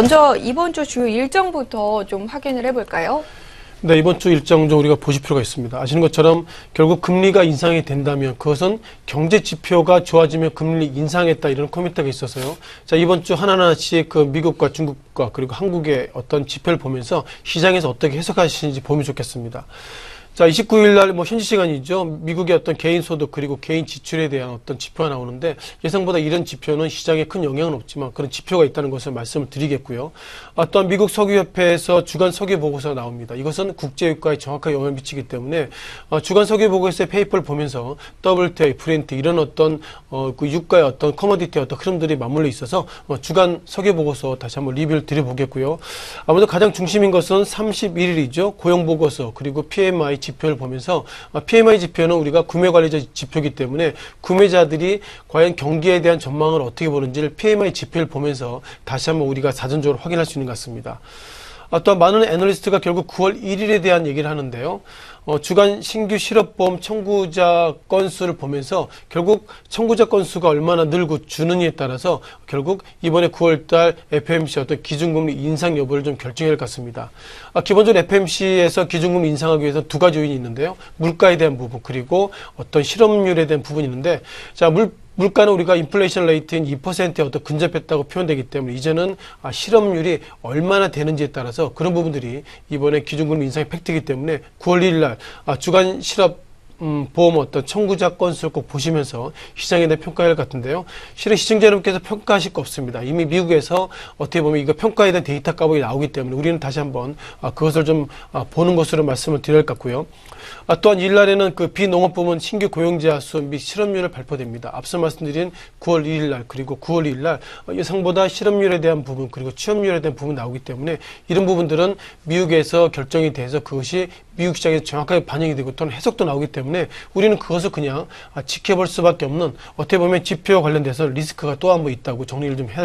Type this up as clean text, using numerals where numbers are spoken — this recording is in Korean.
먼저 이번 주 주요 일정부터 좀 확인을 해볼까요? 네, 이번 주 일정 좀 우리가 보실 필요가 있습니다. 아시는 것처럼 결국 금리가 인상이 된다면 그것은 경제 지표가 좋아지면 금리 인상했다 이런 코멘트가 있어서요. 자, 이번 주 하나하나씩 그 미국과 중국과 그리고 한국의 어떤 지표를 보면서 시장에서 어떻게 해석하시는지 보면 좋겠습니다. 자, 29일 날 현지 시간이죠. 미국의 어떤 개인 소득 그리고 개인 지출에 대한 어떤 지표가 나오는데 예상보다 이런 지표는 시장에 큰 영향은 없지만 그런 지표가 있다는 것을 말씀을 드리겠고요. 또한 미국 석유협회에서 주간 석유 보고서가 나옵니다. 이것은 국제유가에 정확하게 영향을 미치기 때문에 주간 석유 보고서의 페이퍼를 보면서 WTI, 브렌트 이런 어떤 그 유가의 어떤 커머디티의 어떤 흐름들이 맞물려 있어서 주간 석유 보고서 다시 한번 리뷰를 드려보겠고요. 아무래도 가장 중심인 것은 31일이죠. 고용 보고서 그리고 PMI 지표를 보면서 PMI 지표는 우리가 구매 관리자 지표이기 때문에 구매자들이 과연 경기에 대한 전망을 어떻게 보는지를 PMI 지표를 보면서 다시 한번 우리가 사전적으로 확인할 수 있는 것 같습니다. 또한 많은 애널리스트가 결국 9월 1일에 대한 얘기를 하는데요. 주간 신규 실업보험 청구자 건수를 보면서 결국 청구자 건수가 얼마나 늘고 주느냐에 따라서 결국 이번에 9월달 FOMC 어떤 기준금리 인상 여부를 좀 결정할 것 같습니다. 기본적으로 FOMC에서 기준금리 인상하기 위해서 두 가지 요인이 있는데요. 물가에 대한 부분 그리고 어떤 실업률에 대한 부분이 있는데 자, 물가는 우리가 인플레이션 레이트인 2%에 어떤 근접했다고 표현되기 때문에 이제는 실업률이 얼마나 되는지에 따라서 그런 부분들이 이번에 기준금리 인상의 팩트이기 때문에 9월 1일 날 주간 실업 보험 어떤 청구자 건수를 꼭 보시면서 시장에 대한 평가할 것 같은데요. 실은 시청자 여러분께서 평가하실 거 없습니다. 이미 미국에서 어떻게 보면 이거 평가에 대한 데이터 값이 나오기 때문에 우리는 다시 한번 그것을 좀 보는 것으로 말씀을 드릴 것 같고요. 또한 이날에는 그 비농업 부문 신규 고용자 수 및 실업률을 발표됩니다. 앞서 말씀드린 9월 1일 날 그리고 9월 2일 날 예상보다 실업률에 대한 부분 그리고 취업률에 대한 부분 나오기 때문에 이런 부분들은 미국에서 결정이 돼서 그것이 미국 시장에서 정확하게 반영이 되고 또는 해석도 나오기 때문에 우리는 그것을 그냥 지켜볼 수밖에 없는 어떻게 보면 지표와 관련돼서 리스크가 또 한 번 있다고 정리를 좀 해야